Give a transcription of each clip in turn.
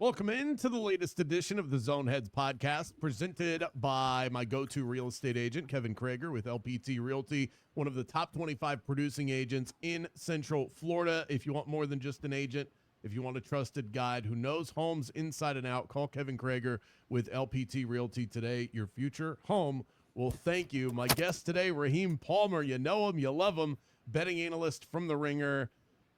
Welcome into the latest edition of the Zone Heads podcast, presented by my go-to real estate agent, Kevin Crager, with LPT Realty, one of the top 25 producing agents in Central Florida. If you want more than just an agent, if you want a trusted guide who knows homes inside and out, call Kevin Crager with LPT Realty today. Your future home will thank you. My guest today, Raheem Palmer. You know him, you love him, betting analyst from The Ringer.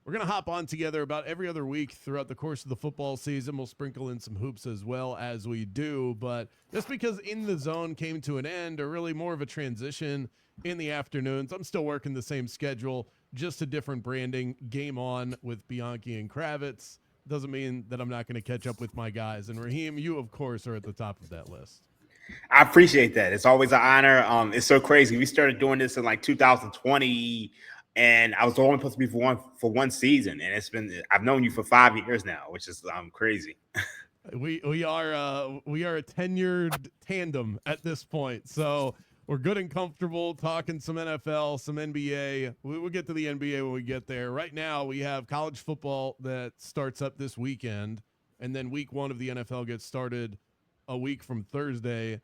We're going to hop on together about every other week throughout the course of the football season. We'll sprinkle in some hoops as well as we do. But just because In the Zone came to an end, or really more of a transition in the afternoons, I'm still working the same schedule, just a different branding. Game On with Bianchi and Kravitz. Doesn't mean that I'm not going to catch up with my guys. And Raheem, you, of course, are at the top of that list. I appreciate that. It's always an honor. It's so crazy. We started doing this in like 2020. And I was only supposed to be for one season, and I've known you for 5 years now, which is crazy. We are a tenured tandem at this point, so we're good and comfortable talking some NFL, some NBA. We'll get to the NBA when we get there. Right now, we have college football that starts up this weekend, and then week one of the NFL gets started a week from Thursday.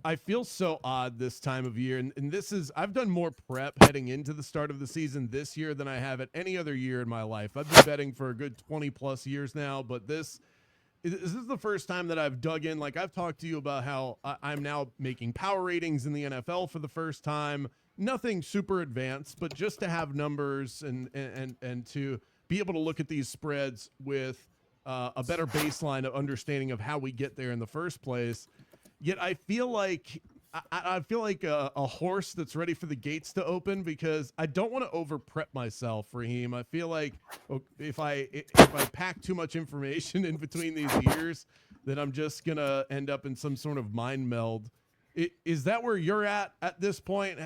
I feel so odd this time of year, and this is, I've done more prep heading into the start of the season this year than I have at any other year in my life. I've been betting for a good 20 plus years now, but this is the first time that I've dug in. Like, I've talked to you about how I'm now making power ratings in the NFL for the first time. Nothing super advanced, but just to have numbers and to be able to look at these spreads with a better baseline of understanding of how we get there in the first place. Yet I feel like a horse that's ready for the gates to open, because I don't want to over prep myself, Raheem. I feel like if I pack too much information in between these years, then I'm just gonna end up in some sort of mind meld. Is that where you're at this point?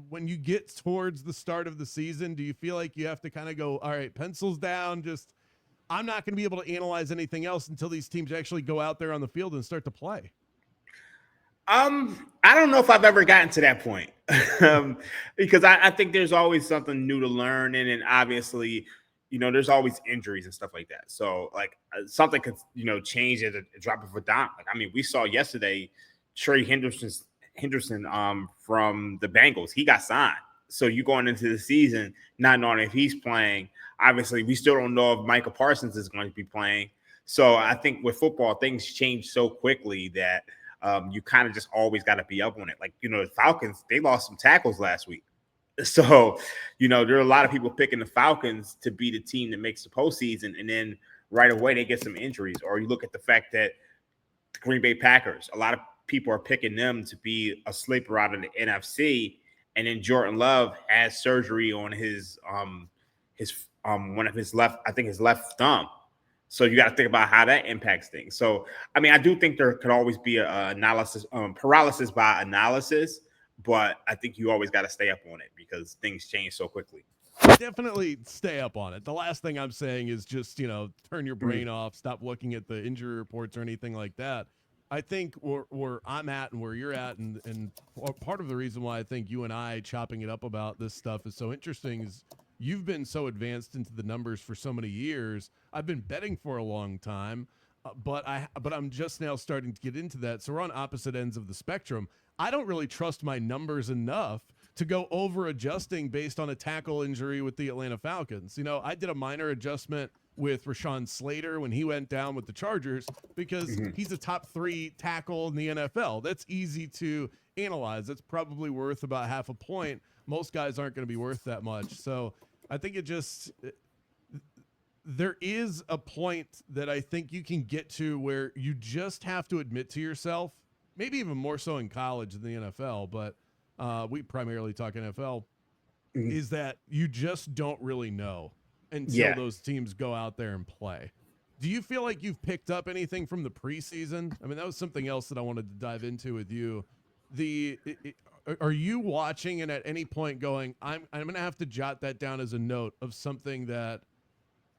When you get towards the start of the season, do you feel like you have to kind of go, all right, pencils down, just I'm not going to be able to analyze anything else until these teams actually go out there on the field and start to play? I don't know if I've ever gotten to that point because I think there's always something new to learn. And then obviously, there's always injuries and stuff like that. So something could, change at a drop of a dime. We saw yesterday, Trey Henderson from the Bengals, he got signed. So you going into the season, not knowing if he's playing, obviously we still don't know if Micah Parsons is going to be playing. So I think with football, things change so quickly that, you kind of just always got to be up on it. The Falcons, they lost some tackles last week. So, there are a lot of people picking the Falcons to be the team that makes the postseason. And then right away they get some injuries. Or you look at the fact that the Green Bay Packers, a lot of people are picking them to be a sleeper out of the NFC. And then Jordan Love has surgery on his one of his his left thumb. So you got to think about how that impacts things. So, I do think there could always be a paralysis by analysis, but I think you always got to stay up on it because things change so quickly. Definitely stay up on it. The last thing I'm saying is just, turn your brain off, stop looking at the injury reports or anything like that. I think where I'm at and where you're at, and part of the reason why I think you and I chopping it up about this stuff is so interesting is you've been so advanced into the numbers for so many years. I've been betting for a long time, but I'm just now starting to get into that. So we're on opposite ends of the spectrum. I don't really trust my numbers enough to go over adjusting based on a tackle injury with the Atlanta Falcons. I did a minor adjustment with Rashawn Slater when he went down with the Chargers because he's a top 3 tackle in the NFL. That's easy to analyze. That's probably worth about half a point. Most guys aren't going to be worth that much. So I think there is a point that I think you can get to where you just have to admit to yourself, maybe even more so in college than the NFL, but we primarily talk NFL, is that you just don't really know until those teams go out there and play. Do you feel like you've picked up anything from the preseason? That was something else that I wanted to dive into with you. Are you watching and at any point going, I'm going to have to jot that down as a note of something that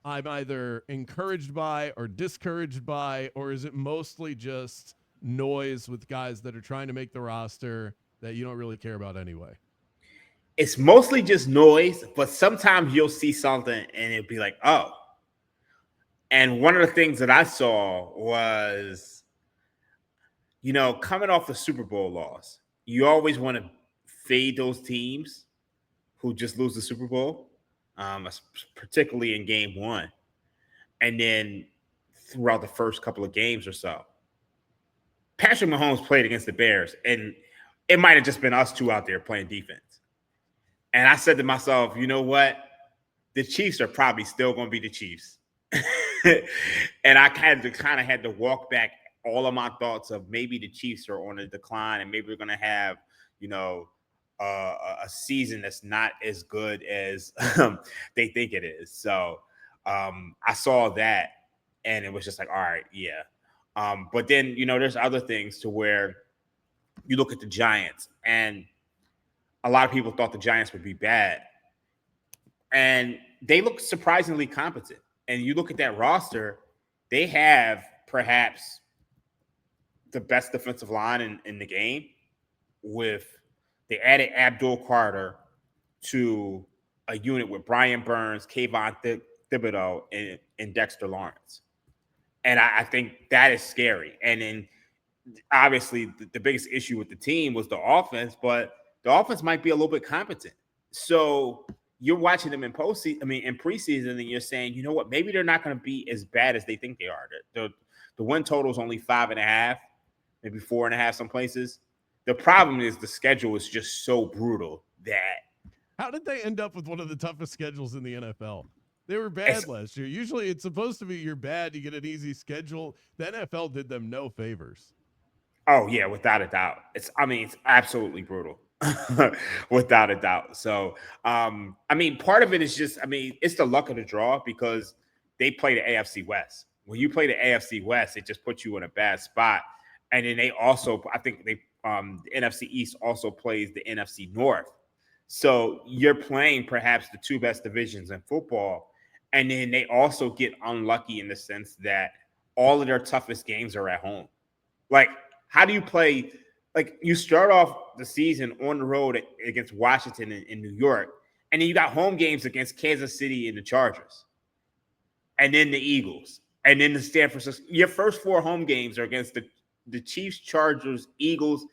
I'm either encouraged by or discouraged by, or is it mostly just noise with guys that are trying to make the roster that you don't really care about anyway? It's mostly just noise, but sometimes you'll see something and it'll be like, oh. And one of the things that I saw was, coming off the Super Bowl loss, you always want to fade those teams who just lose the Super Bowl, particularly in game one. And then throughout the first couple of games or so, Patrick Mahomes played against the Bears, and it might have just been us two out there playing defense. And I said to myself, you know what? The Chiefs are probably still going to be the Chiefs. And I kind of had to walk back all of my thoughts of maybe the Chiefs are on a decline and maybe we're going to have, a season that's not as good as they think it is. So I saw that and it was just like, all right, yeah. But then, there's other things to where you look at the Giants, and a lot of people thought the Giants would be bad. And they look surprisingly competent. And you look at that roster, they have perhaps the best defensive line in the game. They added Abdul Carter to a unit with Brian Burns, Kayvon Thibodeau, and Dexter Lawrence. And I think that is scary. And then obviously the biggest issue with the team was the offense, but the offense might be a little bit competent. So you're watching them in preseason, and you're saying, you know what, maybe they're not going to be as bad as they think they are. The win total is only 5.5, maybe 4.5 some places. The problem is the schedule is just so brutal that. How did they end up with one of the toughest schedules in the NFL? They were bad last year. Usually it's supposed to be you're bad, you get an easy schedule. The NFL did them no favors. Oh, yeah, without a doubt. It's absolutely brutal. Without a doubt. So, part of it is just, it's the luck of the draw because they play the AFC West. When you play the AFC West, it just puts you in a bad spot. And then they also, I think the NFC East also plays the NFC North. So you're playing perhaps the two best divisions in football. And then they also get unlucky in the sense that all of their toughest games are at home. Like, how do you play? Like, you start off the season on the road against Washington in New York, and then you got home games against Kansas City and the Chargers, and then the Eagles, and then the San Francisco. Your first 4 home games are against the Chiefs, Chargers, Eagles,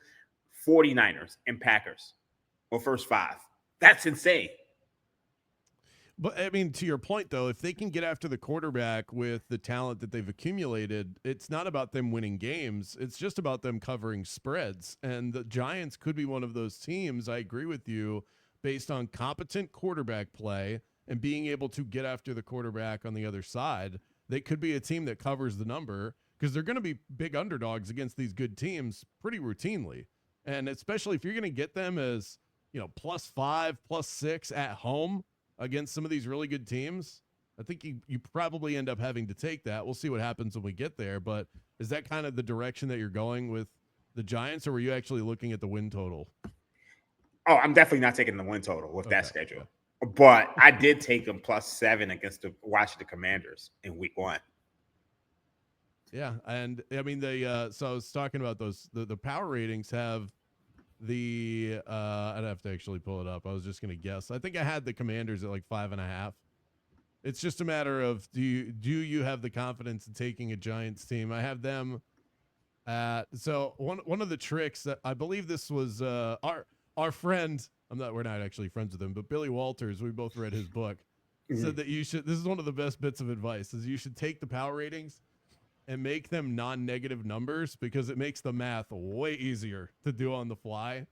49ers, and Packers. Or first 5. That's insane. But, to your point, though, if they can get after the quarterback with the talent that they've accumulated, it's not about them winning games. It's just about them covering spreads. And the Giants could be one of those teams, I agree with you, based on competent quarterback play and being able to get after the quarterback on the other side. They could be a team that covers the number because they're going to be big underdogs against these good teams pretty routinely. And especially if you're going to get them as, +5, +6 at home against some of these really good teams, I think you probably end up having to take that. We'll see what happens when we get there. But is that kind of the direction that you're going with the Giants, or were you actually looking at the win total? Oh, I'm definitely not taking the win total with that schedule. Okay. But I did take them +7 against the Washington Commanders in week 1. Yeah, and so I was talking about those. The power ratings have I'd have to actually pull it up. I was just gonna guess. I think I had the Commanders at like 5.5. It's just a matter of do you have the confidence in taking a Giants team? I have them at so one of the tricks that I believe this was our friend. We're not actually friends with him, but Billy Walters. We both read his book. Said that you should. This is one of the best bits of advice. Is you should take the power ratings and make them non-negative numbers because it makes the math way easier to do on the fly.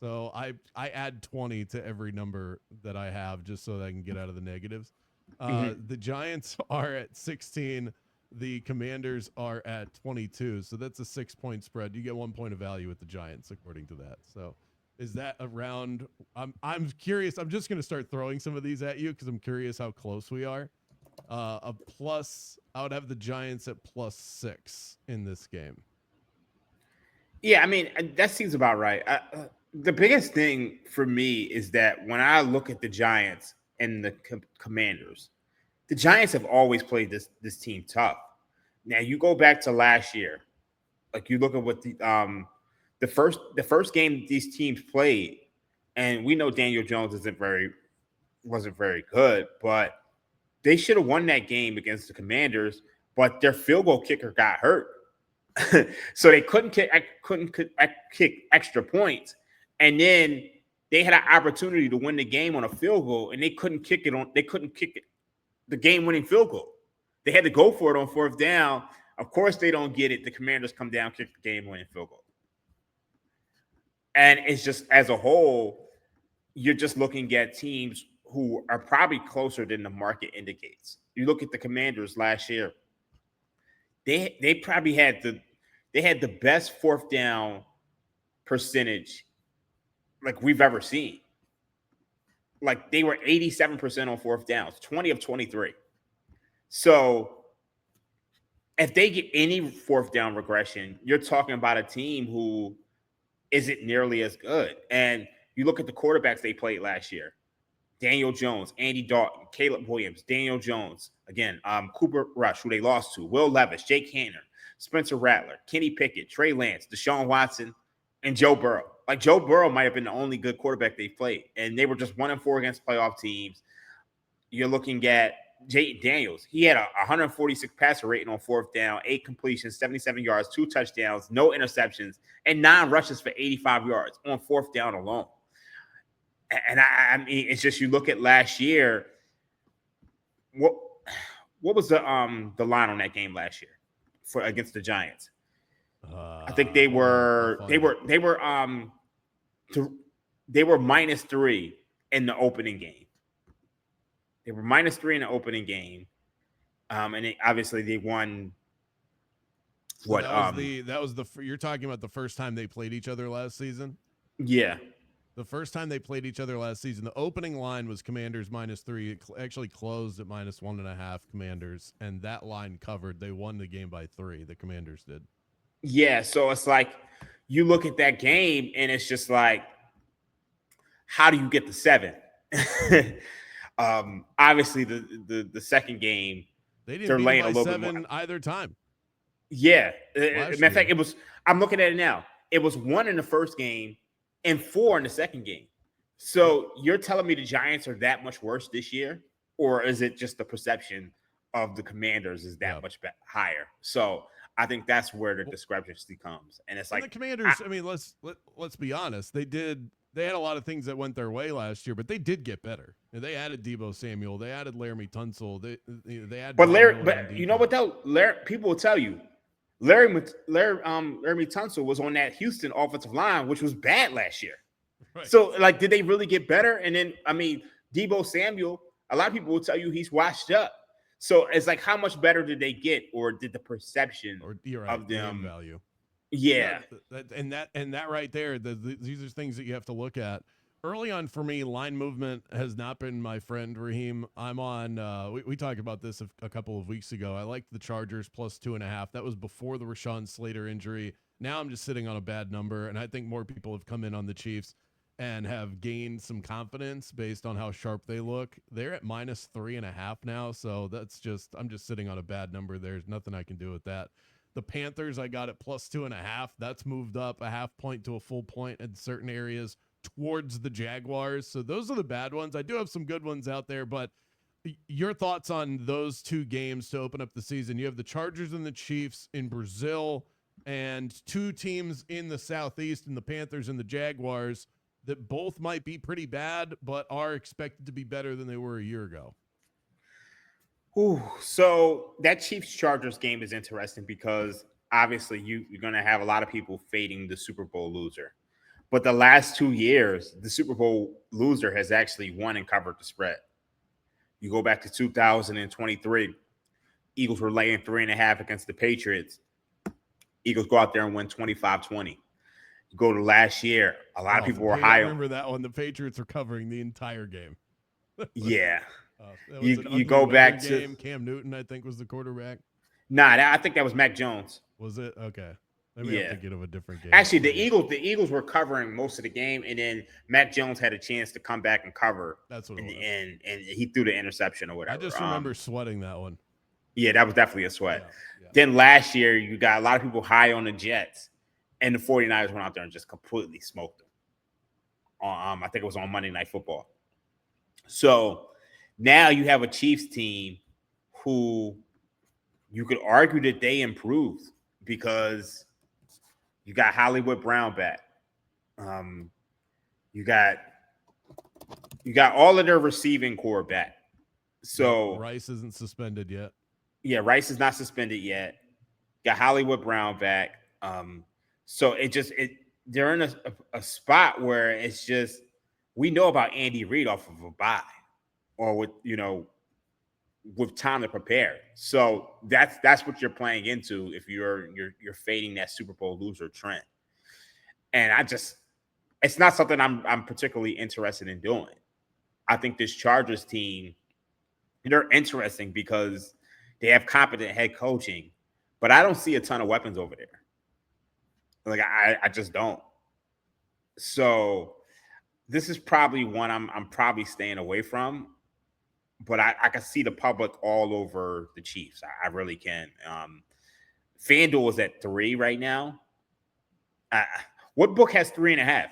So I add 20 to every number that I have just so that I can get out of the negatives. The Giants are at 16. The Commanders are at 22. So that's a 6-point spread. You get 1 point of value with the Giants according to that. So is that around? I'm curious. I'm just going to start throwing some of these at you because I'm curious how close we are. I would have the Giants at +6 in this game. Yeah, that seems about right. The biggest thing for me is that when I look at the Giants and the Commanders, the Giants have always played this team tough. Now you go back to last year, like you look at what the first game these teams played, and we know Daniel Jones wasn't very good, but they should have won that game against the Commanders but their field goal kicker got hurt. So they couldn't kick extra points. And then they had an opportunity to win the game on a field goal, and they couldn't kick it, the game-winning field goal. They had to go for it on fourth down. Of course, they don't get it. The Commanders come down, kick the game-winning field goal. And it's just, as a whole, you're just looking at teams who are probably closer than the market indicates. You look at the Commanders last year. They probably had the best fourth down percentage like we've ever seen. Like, they were 87% on fourth downs, 20 of 23. So if they get any fourth down regression, you're talking about a team who isn't nearly as good. And you look at the quarterbacks they played last year: Daniel Jones, Andy Dalton, Caleb Williams, Daniel Jones, again, Cooper Rush, who they lost to, Will Levis, Jake Hanner, Spencer Rattler, Kenny Pickett, Trey Lance, Deshaun Watson, and Joe Burrow. Like, Joe Burrow might have been the only good quarterback they played, and they were just 1-4 against playoff teams. You're looking at Jay Daniels. He had a 146 passer rating on fourth down, 8 completions, 77 yards, 2 touchdowns, no interceptions, and 9 rushes for 85 yards on fourth down alone. And I mean, it's just, you look at last year. What was the line on that game last year for against the Giants? I think they were -3 in the opening game. They were -3 in the opening game, and obviously they won. So what that was the you're talking about the first time they played each other last season? Yeah. The first time they played each other last season, the opening line was Commanders -3. It actually closed at -1.5 Commanders, and that line covered. They won the game by 3. The Commanders did. Yeah, so it's like, you look at that game, and it's just like, how do you get the 7? Obviously, the second game, they didn't beat them by 7 either time. Yeah, matter of fact, it was. I'm looking at it now. It was 1 in the first game and 4 in the second game. So you're telling me the Giants are that much worse this year, or is it just the perception of the Commanders is that much higher? So I think that's where the discrepancy comes. And it's like, the Commanders, I mean, let's be honest. They had a lot of things that went their way last year, but they did get better. They added Deebo Samuel, they added Laramie Tunsil, they added. But you know what though? People will tell you, Laramie Tunsil was on that Houston offensive line, which was bad last year. Right. So, like, did they really get better? And then, I mean, Deebo Samuel, a lot of people will tell you he's washed up. So it's like, how much better did they get, or did the perception of them value? Yeah, and that right there, these are things that you have to look at. Early on for me, line movement has not been my friend, Raheem. I'm on. We talked about this a couple of weeks ago. I liked the Chargers +2.5. That was before the Rashawn Slater injury. Now I'm just sitting on a bad number, and I think more people have come in on the Chiefs and have gained some confidence based on how sharp they look. They're at -3.5 now, so I'm just sitting on a bad number. There's nothing I can do with that. The Panthers, I got at +2.5. That's moved up a half point to a full point in certain areas towards the Jaguars. So those are the bad ones. I do have some good ones out there, but your thoughts on those 2 games to open up the season? You have the Chargers and the Chiefs in Brazil, and 2 teams in the Southeast, and the Panthers and the Jaguars, that both might be pretty bad, but are expected to be better than they were a year ago. Ooh, so that Chiefs-Chargers game is interesting because obviously you're going to have a lot of people fading the Super Bowl loser. But the last 2 years, the Super Bowl loser has actually won and covered the spread. You go back to 2023, Eagles were laying 3.5 against the Patriots. Eagles go out there and win 25-20. You go to last year, a lot of people were high. I remember that one. The Patriots were covering the entire game. Yeah. You go back to Cam Newton, I think, was the quarterback. Nah, I think that was Mac Jones. Was it? Okay. Maybe I'm thinking of a different game. Actually, the Eagles were covering most of the game, and then Mac Jones had a chance to come back and cover. That's what it was. And he threw the interception or whatever. I just remember sweating that one. Yeah, that was definitely a sweat. Yeah. Then last year, you got a lot of people high on the Jets, and the 49ers went out there and just completely smoked them. I think it was on Monday Night Football. So now you have a Chiefs team who you could argue that they improved because you got Hollywood Brown back. You got all of their receiving core back. So Rice isn't suspended yet. Yeah, Rice is not suspended yet. Got Hollywood Brown back. So they're in a spot where it's just we know about Andy Reid off of a bye or with time to prepare. So that's what you're playing into if you're fading that Super Bowl loser trend. And it's not something I'm particularly interested in doing. I think this Chargers team, they're interesting because they have competent head coaching, but I don't see a ton of weapons over there. Like I just don't. So this is probably one I'm probably staying away from. But I can see the public all over the Chiefs. I really can. FanDuel is at 3 right now. What book has 3.5?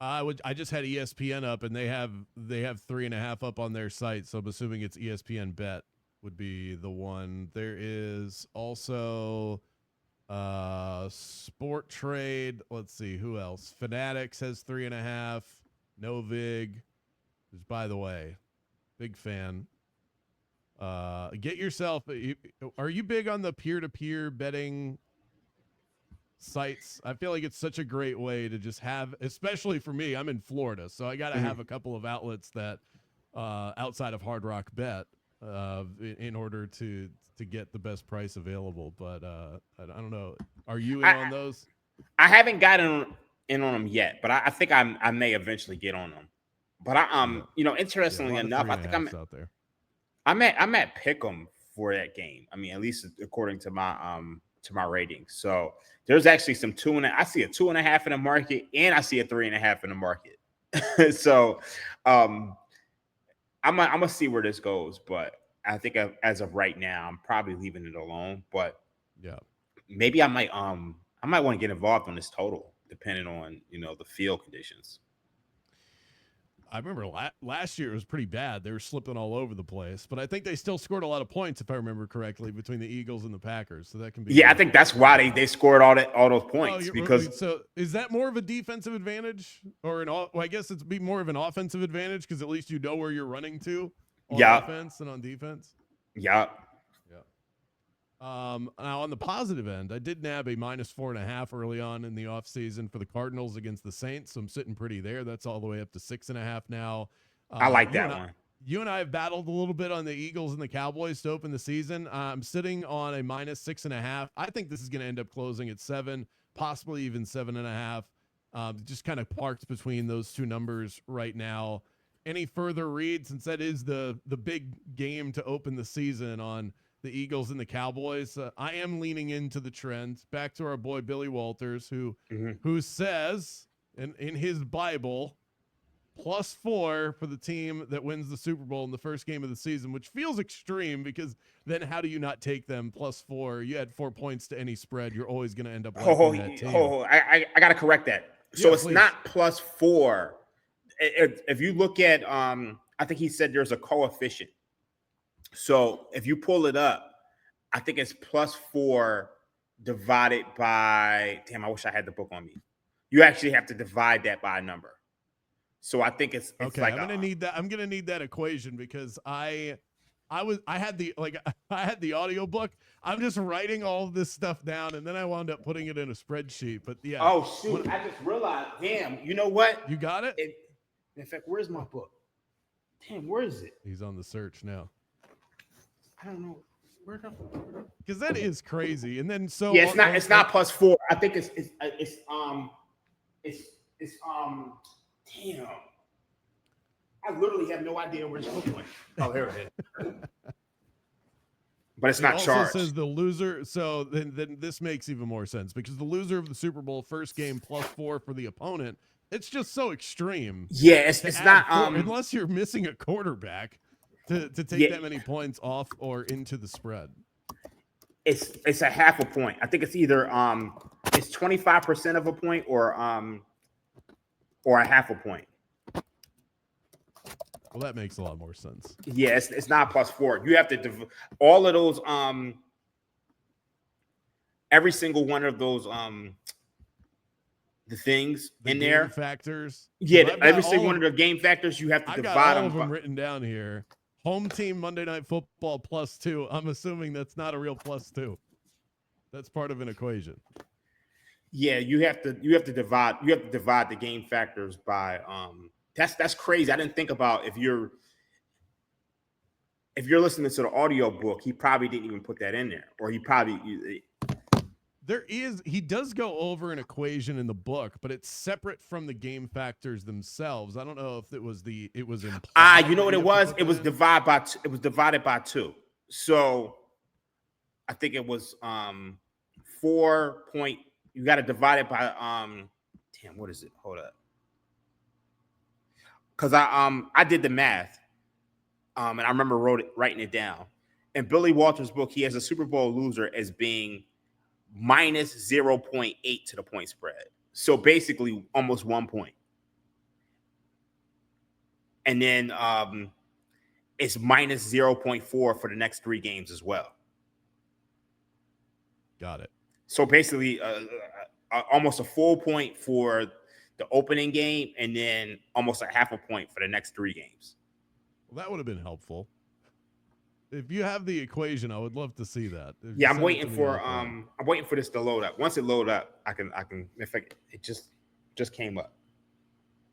I just had ESPN up, and they have 3.5 up on their site. So I'm assuming it's ESPN Bet would be the one. There is also Sport Trade. Let's see who else. Fanatics has 3.5. Novig, who's by the way, big fan. Get yourself. Are you big on the peer-to-peer betting sites? I feel like it's such a great way to just have, especially for me, I'm in Florida, so I got to have a couple of outlets that outside of Hard Rock Bet in order to get the best price available. But I don't know. Are you in on those? I haven't gotten in on them yet, but I think I may eventually get on them. But interestingly enough, I think I'm out there. I'm at Pick'em for that game. I mean, at least according to my ratings. So there's actually some 2.5. I see a 2.5 in the market, and I see a 3.5 in the market. So I'm gonna see where this goes, but I think as of right now, I'm probably leaving it alone. But yeah, maybe I might want to get involved on this total, depending on the field conditions. I remember last year it was pretty bad. They were slipping all over the place, but I think they still scored a lot of points, if I remember correctly, between the Eagles and the Packers. So that can be. Yeah, I think that's why they scored all those points because. So is that more of a defensive advantage or I guess it's be more of an offensive advantage because at least you know where you're running to on offense and on defense. Yeah. Now on the positive end, I did nab a -4.5 early on in the offseason for the Cardinals against the Saints. So I'm sitting pretty there. That's all the way up to 6.5 now. I like that one. You and I have battled a little bit on the Eagles and the Cowboys to open the season. I'm sitting on a -6.5. I think this is going to end up closing at 7, possibly even 7.5. Just kind of parked between those two numbers right now. Any further read, since that is the big game to open the season on the Eagles and the Cowboys? I am leaning into the trend. Back to our boy Billy Walters, who says in his Bible, +4 for the team that wins the Super Bowl in the first game of the season, which feels extreme because then how do you not take them +4? You had 4 points to any spread. You're always going to end up liking that team. I got to correct that. So it's please. Not +4. If you look at, I think he said there's a coefficient. So if you pull it up, I think it's +4 divided by, damn, I wish I had the book on me. You actually have to divide that by a number. So I think it's okay. Like I'm gonna need that equation because I had the audio book. I'm just writing all of this stuff down, and then I wound up putting it in a spreadsheet. But yeah. Oh shoot! I just realized. Damn. You know what? You got it. In fact, where's my book? Damn, where is it? He's on the search now. I don't know. Because that is crazy. And then so yeah, it's not +4. I think it's damn. I literally have no idea where it's going. Oh, here it is. But it's not charged. It says the loser. So then this makes even more sense because the loser of the Super Bowl first game +4 for the opponent. It's just so extreme. Yeah, it's not unless you're missing a quarterback to take that many points off or into the spread. It's a half a point. I think it's either it's 25% of a point or a half a point. Well, that makes a lot more sense. Yeah, it's not +4. You have to all of those every single one of those the things The in game there. factors. Yeah, I've got every single one of the game factors you have to I got divide all them of them by. written down here. Home team Monday Night Football +2. I'm assuming that's not a real +2. That's part of an equation. Yeah, you have to divide the game factors by that's crazy. I didn't think about if you're listening to the audio book, he probably didn't even put that in there, or he probably He does go over an equation in the book, but it's separate from the game factors themselves. I don't know if it was implied. you know what it was? It was divided by 2. So I think it was 4 point. You got to divide it by damn, what is it? Hold up, because I did the math, and I remember writing it down. In Billy Walters' book, he has a Super Bowl loser as being minus 0.8 to the point spread. So basically almost 1 point. And then it's minus 0.4 for the next 3 games as well. Got it. So basically almost a full point for the opening game, and then almost a half a point for the next 3 games. Well, that would have been helpful. If you have the equation, I would love to see that. Yeah, I'm waiting for this to load up. Once it load up, I can it just came up.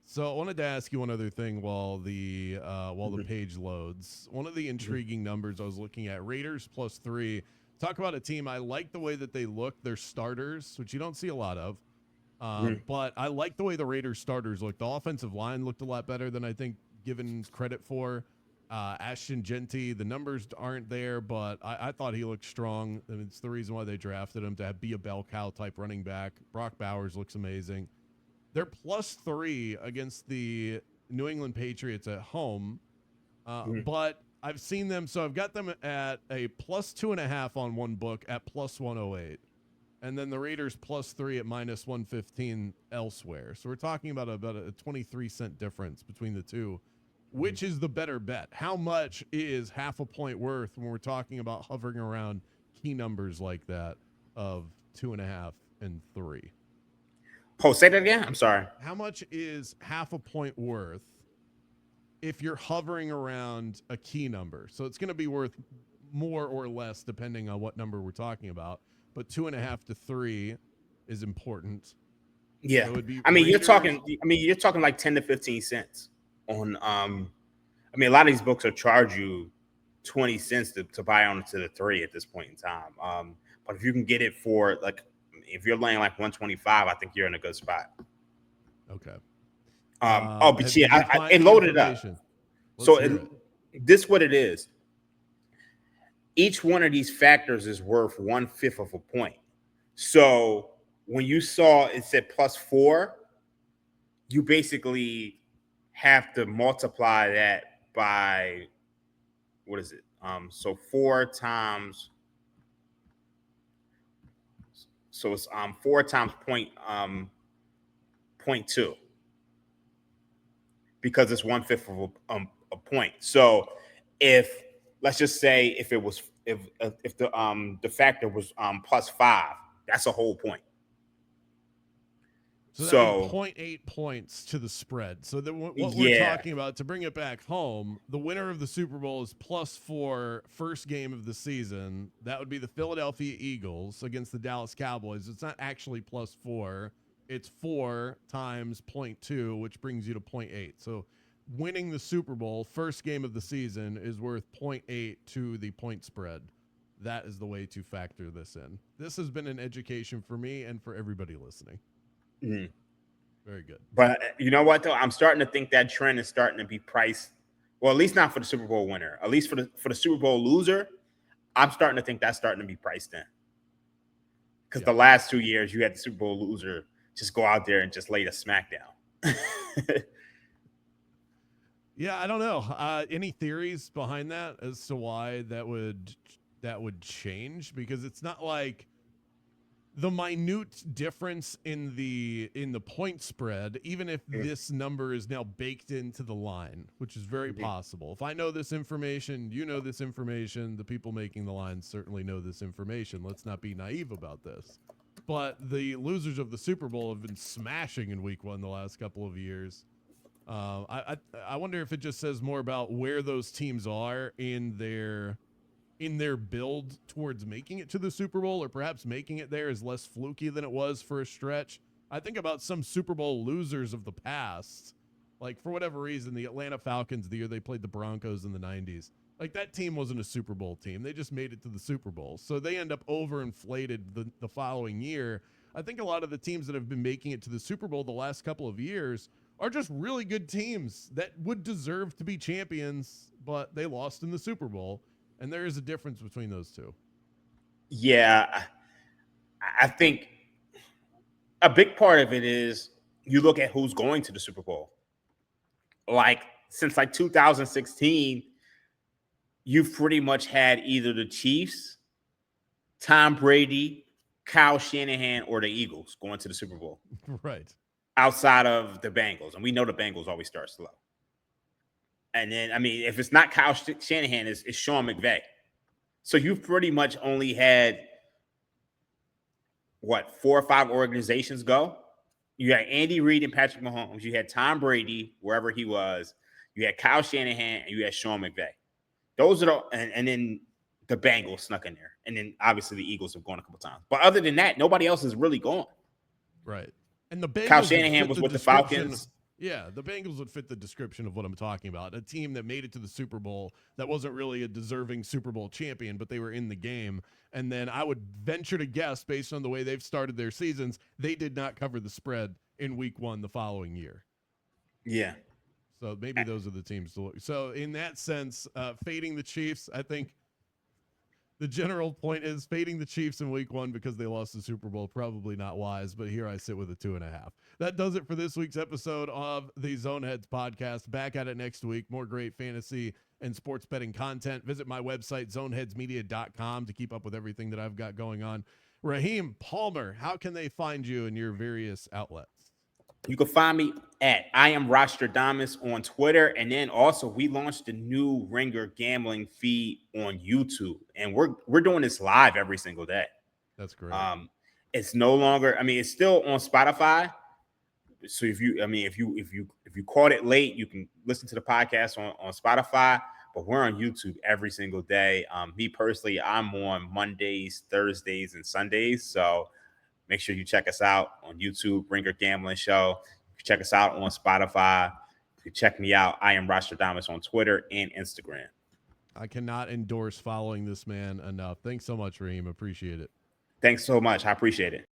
So I wanted to ask you one other thing while the page loads. One of the intriguing numbers I was looking at, Raiders +3. Talk about a team. I like the way that they look. Their starters, which you don't see a lot of. But I like the way the Raiders starters look. The offensive line looked a lot better than I think given credit for. Ashton Genty, the numbers aren't there, but I thought he looked strong. And it's the reason why they drafted him, to be a bell cow type running back. Brock Bowers looks amazing. They're +3 against the New England Patriots at home. But I've seen them, so I've got them at a +2.5 on one book at +108. And then the Raiders +3 at -115 elsewhere. So we're talking about a 23-cent difference between the two. Which is the better bet? How much is half a point worth when we're talking about hovering around key numbers like that of 2.5 and 3? Oh, say that again? I'm sorry. How much is half a point worth if you're hovering around a key number? So it's going to be worth more or less depending on what number we're talking about. But 2.5 to 3 is important. Yeah, so you're talking like 10 to 15 cents on. A lot of these books will charge you 20 cents to buy onto the 3 at this point in time. But if you can get it for if you're laying like 125, I think you're in a good spot. Okay. But yeah, it loaded up. This what it is. Each one of these factors is worth 1/5 of a point. So when you saw it said +4, you basically have to multiply that by, what is it? So 4 times. So it's 4 times 0.2, because it's 1/5 of a point. So if, let's just say, if the factor was +5, that's a whole point. So that would 0.8 points to the spread. So what we're talking about, to bring it back home, the winner of the Super Bowl is +4 first game of the season. That would be the Philadelphia Eagles against the Dallas Cowboys. It's not actually +4. It's 4 times 0.2, which brings you to 0.8. So winning the Super Bowl first game of the season is worth 0.8 to the point spread. That is the way to factor this in. This has been an education for me and for everybody listening. Very good. But you know what, though? I'm starting to think that trend is starting to be priced. Well, at least not for the Super Bowl winner. At least for the Super Bowl loser, I'm starting to think that's starting to be priced in. Because the last 2 years, you had the Super Bowl loser just go out there and just lay the smackdown. Yeah, I don't know. Any theories behind that as to why that would change? Because it's not like the minute difference in the point spread, even if this number is now baked into the line, which is very possible. If I know this information, you know this information, the people making the lines certainly know this information. Let's not be naive about this. But the losers of the Super Bowl have been smashing in week 1 the last couple of years. I wonder if it just says more about where those teams are in their build towards making it to the Super Bowl, or perhaps making it there is less fluky than it was for a stretch. I think about some Super Bowl losers of the past. Like, for whatever reason, the Atlanta Falcons, the year they played the Broncos in the 90s, like, that team wasn't a Super Bowl team. They just made it to the Super Bowl. So they end up overinflated the following year. I think a lot of the teams that have been making it to the Super Bowl the last couple of years are just really good teams that would deserve to be champions, but they lost in the Super Bowl. And there is a difference between those two. Yeah, I think a big part of it is you look at who's going to the Super Bowl. Like, since like 2016, you've pretty much had either the Chiefs, Tom Brady, Kyle Shanahan, or the Eagles going to the Super Bowl. Right. Outside of the Bengals. And we know the Bengals always start slow. And then, I mean, if it's not Kyle Shanahan, it's Sean McVay. So you've pretty much only had, 4 or 5 organizations go. You had Andy Reid and Patrick Mahomes. You had Tom Brady, wherever he was. You had Kyle Shanahan, and you had Sean McVay. Those are the, and then the Bengals snuck in there. And then, obviously, the Eagles have gone a couple times. But other than that, nobody else is really gone. Right. And the Bengals, Kyle Shanahan was with the Falcons. Yeah, the Bengals would fit the description of what I'm talking about. A team that made it to the Super Bowl that wasn't really a deserving Super Bowl champion, but they were in the game. And then I would venture to guess, based on the way they've started their seasons, they did not cover the spread in week 1 the following year. Yeah. So maybe those are the teams to look. So in that sense, fading the Chiefs, I think the general point is fading the Chiefs in week 1 because they lost the Super Bowl. Probably not wise, but here I sit with a 2.5. That does it for this week's episode of the Zoneheads podcast. Back at it next week. More great fantasy and sports betting content. Visit my website, zoneheadsmedia.com, to keep up with everything that I've got going on. Raheem Palmer, how can they find you in your various outlets? You can find me at I am Rostradamus on Twitter. And then also we launched a new Ringer gambling feed on YouTube. And we're doing this live every single day. That's great. It's no longer, I mean, it's still on Spotify. So if you caught it late, you can listen to the podcast on Spotify, but we're on YouTube every single day. Me personally, I'm on Mondays, Thursdays, and Sundays. So make sure you check us out on YouTube, Ringer Gambling Show. You can check us out on Spotify. You can check me out. I am Rostradamus on Twitter and Instagram. I cannot endorse following this man enough. Thanks so much, Raheem. Appreciate it. Thanks so much. I appreciate it.